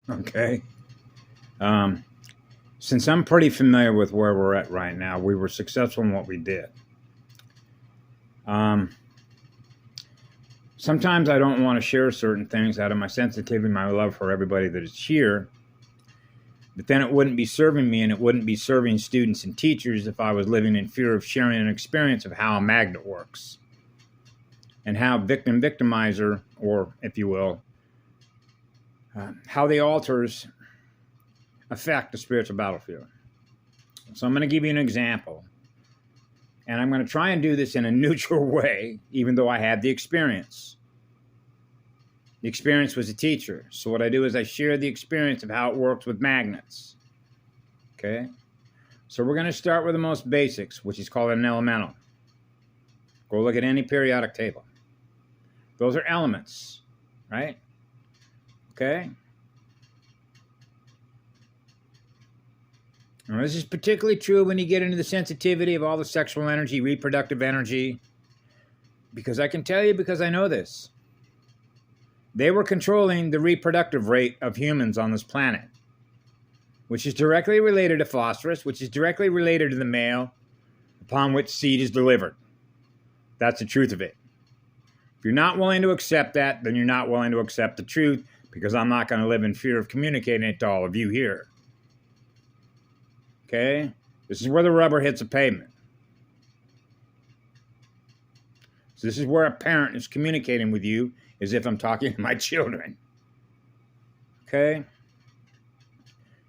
Okay. Um, since I'm pretty familiar with where we're at right now, we were successful in what we did. Um, Sometimes I don't want to share certain things out of my sensitivity, my love for everybody that is here. But then it wouldn't be serving me and it wouldn't be serving students and teachers if I was living in fear of sharing an experience of how a magnet works and how victimizer, or if you will, how the altars affect the spiritual battlefield. So I'm going to give you an example. And I'm going to try and do this in a neutral way, even though I had the experience. The experience was a teacher. So what I do is I share the experience of how it works with magnets. Okay? So we're going to start with the most basics, which is called an elemental. Go look at any periodic table. Those are elements, right? Okay? Now, this is particularly true when you get into the sensitivity of all the sexual energy, reproductive energy, because I can tell you, because I know this. They were controlling the reproductive rate of humans on this planet, which is directly related to phosphorus, which is directly related to the male upon which seed is delivered. That's the truth of it. If you're not willing to accept that, then you're not willing to accept the truth, because I'm not going to live in fear of communicating it to all of you here. Okay? This is where the rubber hits the pavement. So this is where a parent is communicating with you as if I'm talking to my children. Okay?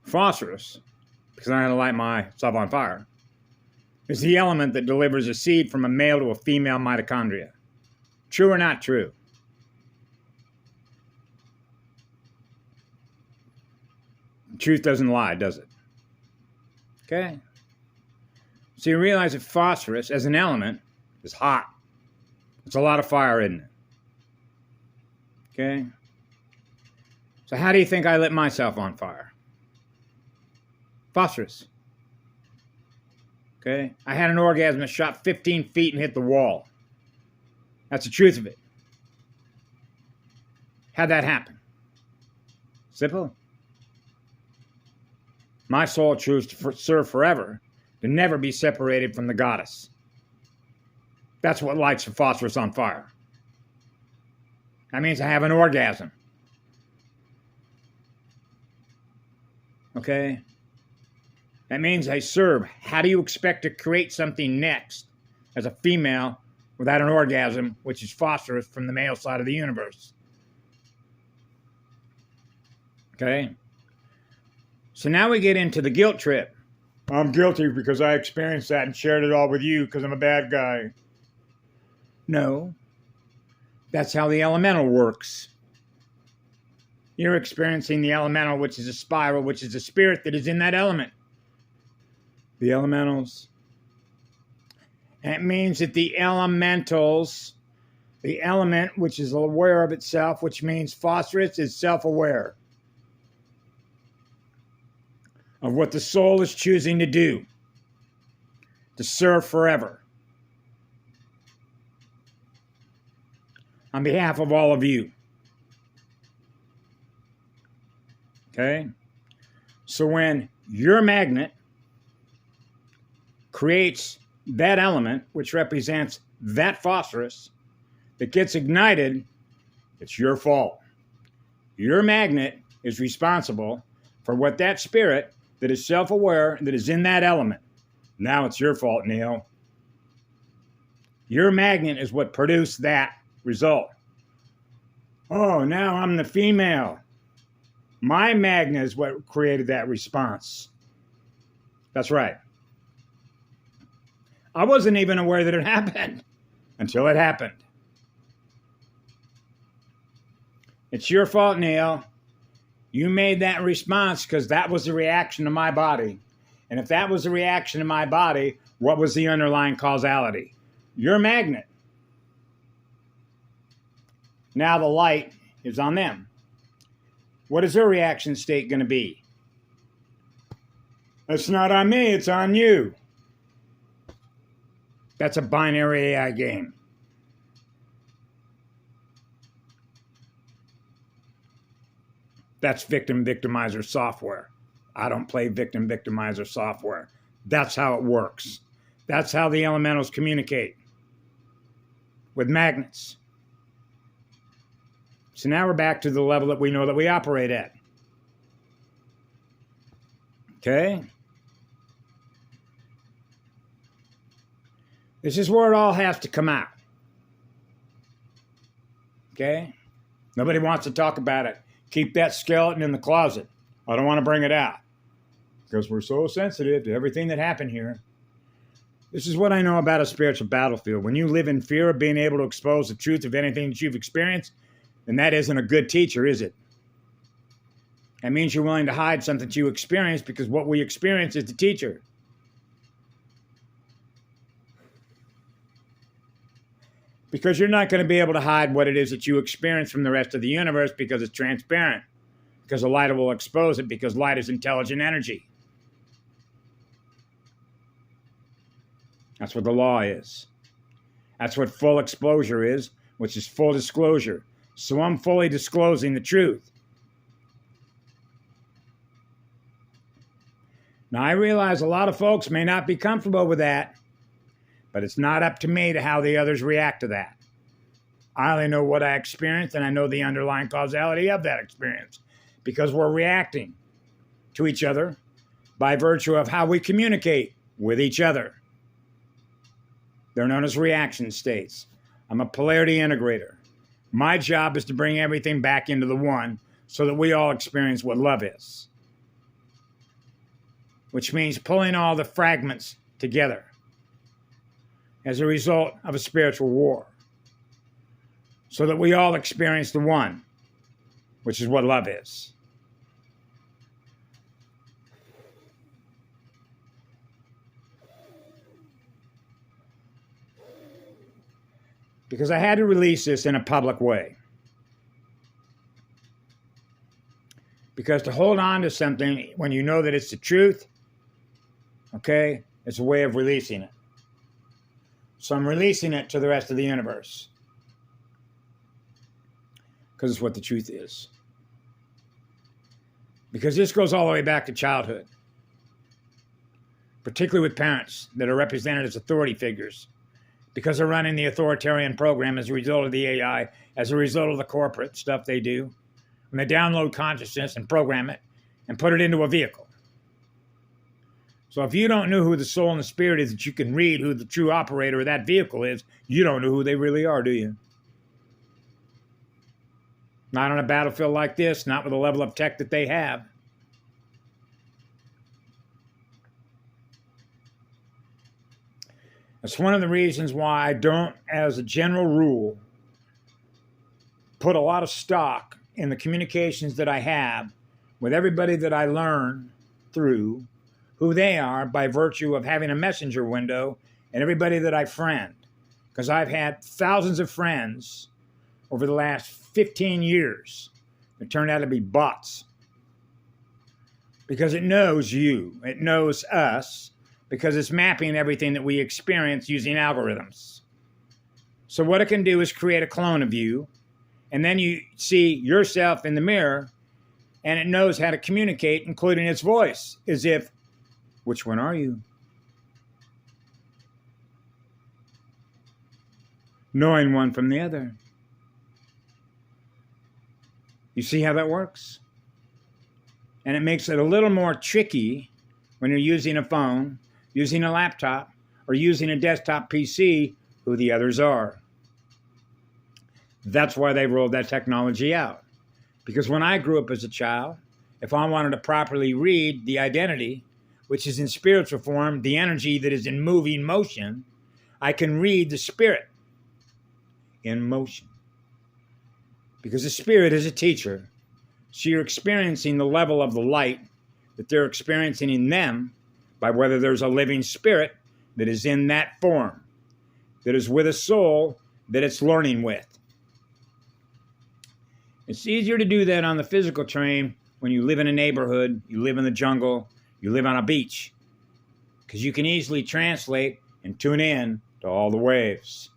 Phosphorus, because I had to light myself on fire, is the element that delivers a seed from a male to a female mitochondria. True or not true? Truth doesn't lie, does it? Okay? So you realize that phosphorus, as an element, is hot. It's a lot of fire, isn't it? Okay? So how do you think I lit myself on fire? Phosphorus. Okay? I had an orgasm that shot 15 feet and hit the wall. That's the truth of it. How'd that happen? Simple. My soul chose to serve forever, to never be separated from the goddess. That's what lights the phosphorus on fire. That means I have an orgasm. Okay? That means I serve. How do you expect to create something next as a female without an orgasm, which is phosphorus from the male side of the universe? Okay? So now we get into the guilt trip. I'm guilty because I experienced that and shared it all with you because I'm a bad guy. No. That's how the elemental works. You're experiencing the elemental, which is a spiral, which is a spirit that is in that element. The elementals. And it means that the elementals, the element which is aware of itself, which means phosphorus is self-aware of what the soul is choosing to do, to serve forever. On behalf of all of you. Okay? So when your magnet creates that element, which represents that phosphorus, that gets ignited, it's your fault. Your magnet is responsible for what that spirit that is self-aware, that is in that element. Now it's your fault, Neil. Your magnet is what produced that result. Oh, now I'm the female. My magnet is what created that response. That's right. I wasn't even aware that it happened until it happened. It's your fault, Neil. You made that response because that was the reaction to my body. And if that was the reaction to my body, what was the underlying causality? Your magnet. Now the light is on them. What is their reaction state going to be? It's not on me, it's on you. That's a binary AI game. That's victimizer software. I don't play victimizer software. That's how it works. That's how the elementals communicate with magnets. So now we're back to the level that we know that we operate at. Okay? This is where it all has to come out. Okay? Nobody wants to talk about it. Keep that skeleton in the closet. I don't want to bring it out because we're so sensitive to everything that happened here. This is what I know about a spiritual battlefield. When you live in fear of being able to expose the truth of anything that you've experienced, then that isn't a good teacher, is it? That means you're willing to hide something that you experienced, because what we experience is the teacher. Because you're not going to be able to hide what it is that you experience from the rest of the universe, because it's transparent. Because the light will expose it, because light is intelligent energy. That's what the law is. That's what full exposure is, which is full disclosure. So I'm fully disclosing the truth. Now, I realize a lot of folks may not be comfortable with that, but it's not up to me to how the others react to that. I only know what I experienced, and I know the underlying causality of that experience, because we're reacting to each other by virtue of how we communicate with each other. They're known as reaction states. I'm a polarity integrator. My job is to bring everything back into the one so that we all experience what love is, which means pulling all the fragments together as a result of a spiritual war, so that we all experience the one, which is what love is. Because I had to release this in a public way. Because to hold on to something when you know that it's the truth, okay, it's a way of releasing it. So I'm releasing it to the rest of the universe. Because it's what the truth is. Because this goes all the way back to childhood. Particularly with parents that are represented as authority figures. Because they're running the authoritarian program as a result of the AI, as a result of the corporate stuff they do. When they download consciousness and program it and put it into a vehicle. So if you don't know who the soul and the spirit is, that you can read who the true operator of that vehicle is, you don't know who they really are, do you? Not on a battlefield like this, not with the level of tech that they have. That's one of the reasons why I don't, as a general rule, put a lot of stock in the communications that I have with everybody that I learn through who they are by virtue of having a messenger window and everybody that I friend. Because I've had thousands of friends over the last 15 years that turned out to be bots. Because it knows you, it knows us, because it's mapping everything that we experience using algorithms. So what it can do is create a clone of you, and then you see yourself in the mirror, and it knows how to communicate, including its voice, as if, which one are you? Knowing one from the other. You see how that works? And it makes it a little more tricky when you're using a phone, using a laptop, or using a desktop PC, who the others are. That's why they rolled that technology out. Because when I grew up as a child, if I wanted to properly read the identity, which is in spiritual form, the energy that is in moving motion, I can read the spirit in motion. Because the spirit is a teacher. So you're experiencing the level of the light that they're experiencing in them by whether there's a living spirit that is in that form, that is with a soul that it's learning with. It's easier to do that on the physical train when you live in a neighborhood, you live in the jungle, you live on a beach, because you can easily translate and tune in to all the waves.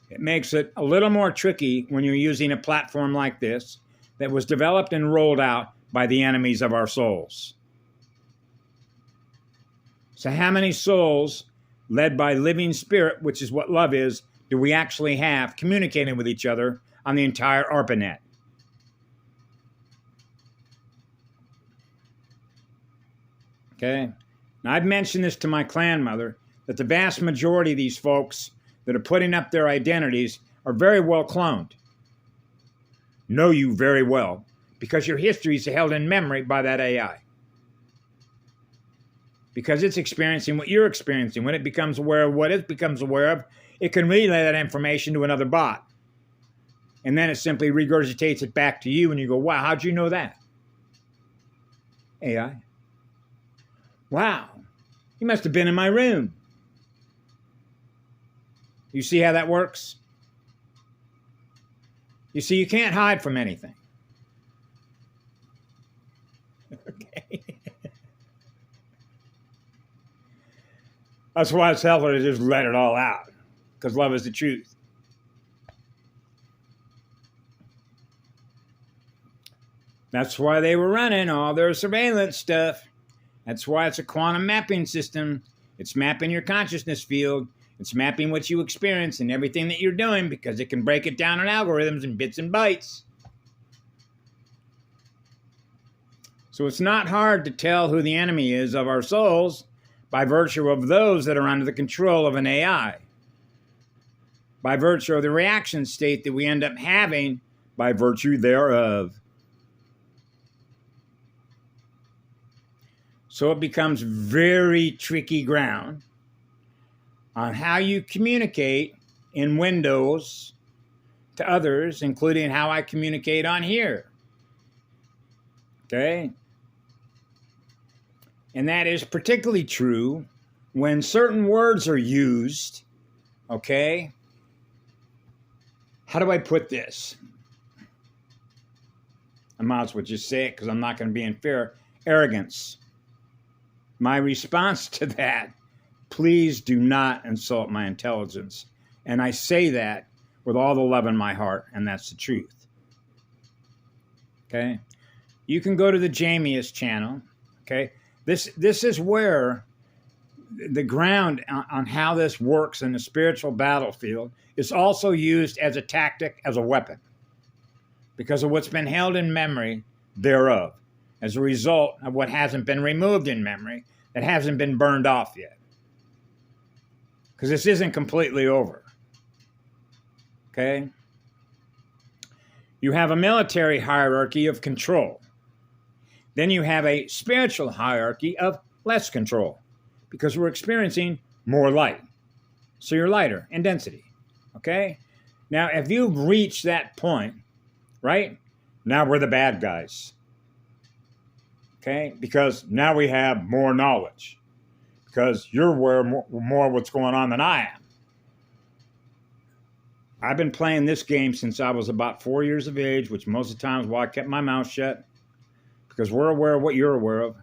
It makes it a little more tricky when you're using a platform like this, that was developed and rolled out by the enemies of our souls. So how many souls, led by living spirit, which is what love is, do we actually have communicating with each other on the entire ARPANET? Okay? Now, I've mentioned this to my clan mother, that the vast majority of these folks that are putting up their identities are very well cloned. Know you very well, because your history is held in memory by that AI. Because it's experiencing what you're experiencing. When it becomes aware of what it becomes aware of, it can relay that information to another bot. And then it simply regurgitates it back to you, and you go, wow, how'd you know that? AI. Wow, you must have been in my room. You see how that works? You see, you can't hide from anything. Okay. That's why it's healthier to just let it all out, because love is the truth. That's why they were running all their surveillance stuff. That's why it's a quantum mapping system. It's mapping your consciousness field. It's mapping what you experience and everything that you're doing, because it can break it down in algorithms and bits and bytes. So it's not hard to tell who the enemy is of our souls by virtue of those that are under the control of an AI, by virtue of the reaction state that we end up having by virtue thereof. So it becomes very tricky ground on how you communicate in Windows to others, including how I communicate on here. Okay? And that is particularly true when certain words are used. Okay? How do I put this? I might as well just say it because I'm not going to be unfair. Arrogance. My response to that, please do not insult my intelligence. And I say that with all the love in my heart, and that's the truth. Okay? You can go to the Jamius channel. Okay? This is where the ground on how this works in the spiritual battlefield is also used as a tactic, as a weapon, because of what's been held in memory thereof, as a result of what hasn't been removed in memory, that hasn't been burned off yet. Because this isn't completely over. Okay? You have a military hierarchy of control. Then you have a spiritual hierarchy of less control, because we're experiencing more light. So you're lighter in density. Okay? Now, if you've reached that point, right? Now we're the bad guys. Okay? Because now we have more knowledge. Because you're aware more of what's going on than I am. I've been playing this game since I was about 4 years of age, which most of the time is why I kept my mouth shut. Because we're aware of what you're aware of.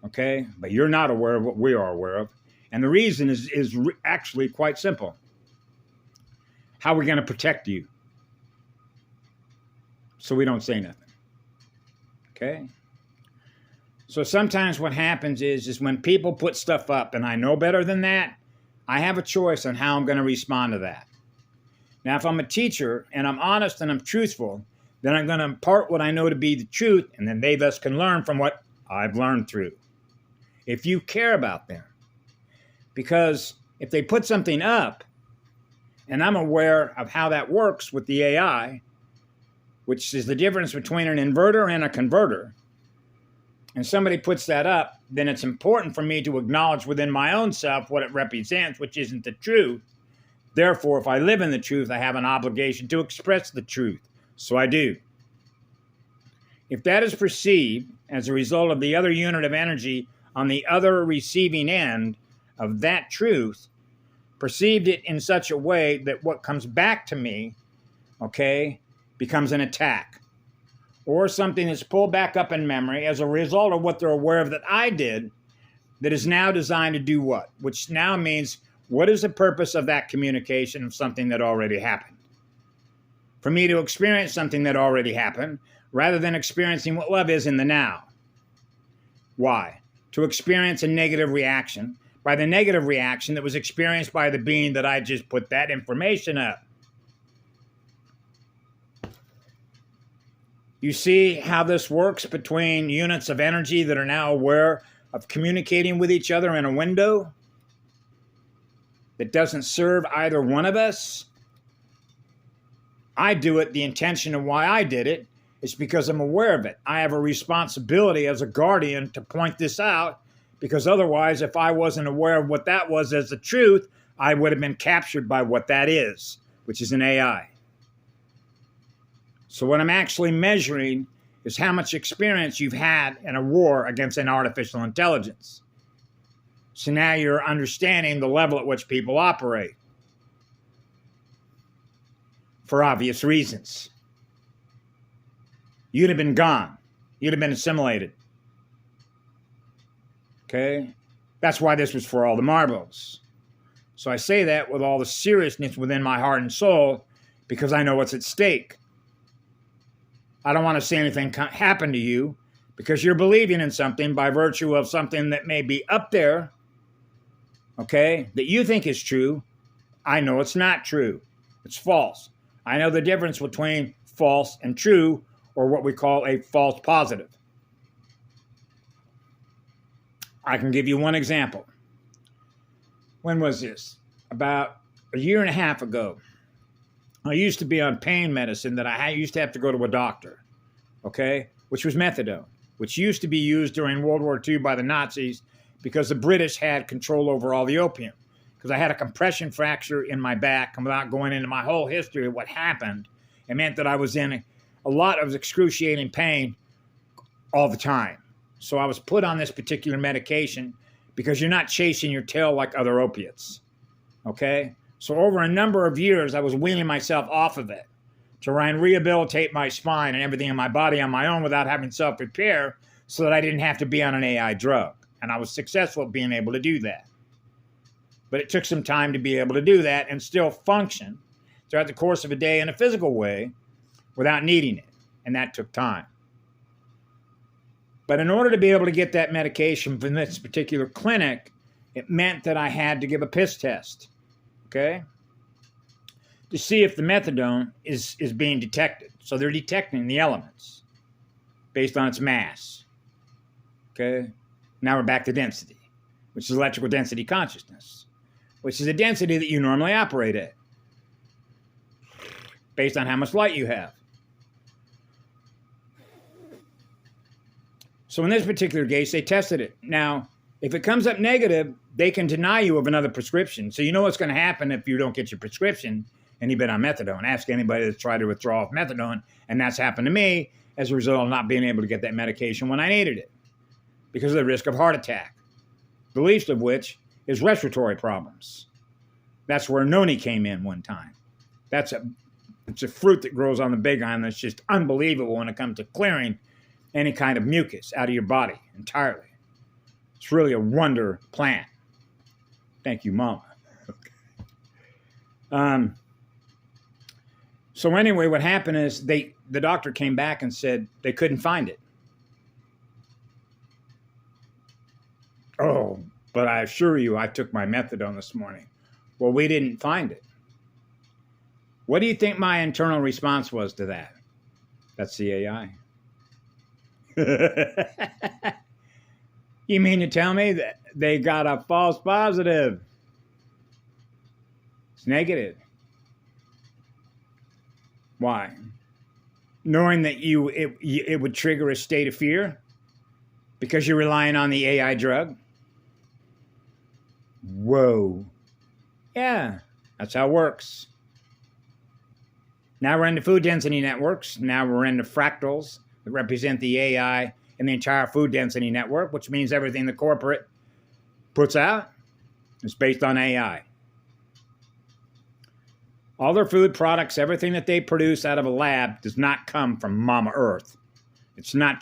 Okay? But you're not aware of what we are aware of. And the reason is actually quite simple. How are we going to protect you? So we don't say nothing. Okay? So sometimes what happens is when people put stuff up and I know better than that, I have a choice on how I'm going to respond to that. Now, if I'm a teacher and I'm honest and I'm truthful, then I'm going to impart what I know to be the truth, and then they thus can learn from what I've learned through. If you care about them. Because if they put something up, and I'm aware of how that works with the AI, which is the difference between an inverter and a converter, and somebody puts that up, then it's important for me to acknowledge within my own self what it represents, which isn't the truth. Therefore, if I live in the truth, I have an obligation to express the truth. So I do. If that is perceived as a result of the other unit of energy on the other receiving end of that truth, perceived it in such a way that what comes back to me, okay, becomes an attack. Or something that's pulled back up in memory as a result of what they're aware of that I did, that is now designed to do what? Which now means, what is the purpose of that communication of something that already happened? for me to experience something that already happened rather than experiencing what love is in the now. Why? To experience a negative reaction by the negative reaction that was experienced by the being that I just put that information up. You see how this works between units of energy that are now aware of communicating with each other in a window that doesn't serve either one of us? I do it. The intention of why I did it is because I'm aware of it. I have a responsibility as a guardian to point this out, because otherwise, if I wasn't aware of what that was as the truth, I would have been captured by what that is, which is an AI. So what I'm actually measuring is how much experience you've had in a war against an artificial intelligence. So now you're understanding the level at which people operate. For obvious reasons. You'd have been gone. You'd have been assimilated. Okay? That's why this was for all the marbles. So I say that with all the seriousness within my heart and soul, because I know what's at stake. I don't want to see anything happen to you, because you're believing in something by virtue of something that may be up there, okay, that you think is true. I know it's not true. It's false. I know the difference between false and true, or what we call a false positive. I can give you one example. When was this? About a year and a half ago. I used to be on pain medicine that I used to have to go to a doctor, okay, which was methadone, which used to be used during World War II by the Nazis because the British had control over all the opium. Because I had a compression fracture in my back, and without going into my whole history of what happened, it meant that I was in a lot of excruciating pain all the time. So I was put on this particular medication because you're not chasing your tail like other opiates, okay? So over a number of years, I was weaning myself off of it to try and rehabilitate my spine and everything in my body on my own without having self-repair, so that I didn't have to be on an AI drug. And I was successful at being able to do that. But it took some time to be able to do that and still function throughout the course of a day in a physical way without needing it. And that took time. But in order to be able to get that medication from this particular clinic, it meant that I had to give a piss test, okay, to see if the methadone is being detected. So they're detecting the elements based on its mass, okay? Now we're back to density, which is electrical density consciousness, which is a density that you normally operate at based on how much light you have. So in this particular case, they tested it. Now, if it comes up negative, they can deny you of another prescription. So you know what's going to happen if you don't get your prescription and you've been on methadone. Ask anybody that's tried to withdraw off methadone, and that's happened to me as a result of not being able to get that medication when I needed it because of the risk of heart attack, the least of which is respiratory problems. That's where noni came in one time. It's a fruit that grows on the Big Island that's just unbelievable when it comes to clearing any kind of mucus out of your body entirely. It's really a wonder plant. Thank you, Mama. Okay. So anyway, what happened is the doctor came back and said they couldn't find it. Oh, but I assure you, I took my methadone this morning. Well, we didn't find it. What do you think my internal response was to that? That's the AI. You mean to tell me that they got a false positive? It's negative. Why? Knowing that it would trigger a state of fear because you're relying on the AI drug? Whoa. Yeah, that's how it works. Now we're into food density networks. Now we're into fractals that represent the AI and the entire food density network, which means everything the corporate puts out is based on AI. All their food products, everything that they produce out of a lab does not come from Mama Earth. It's not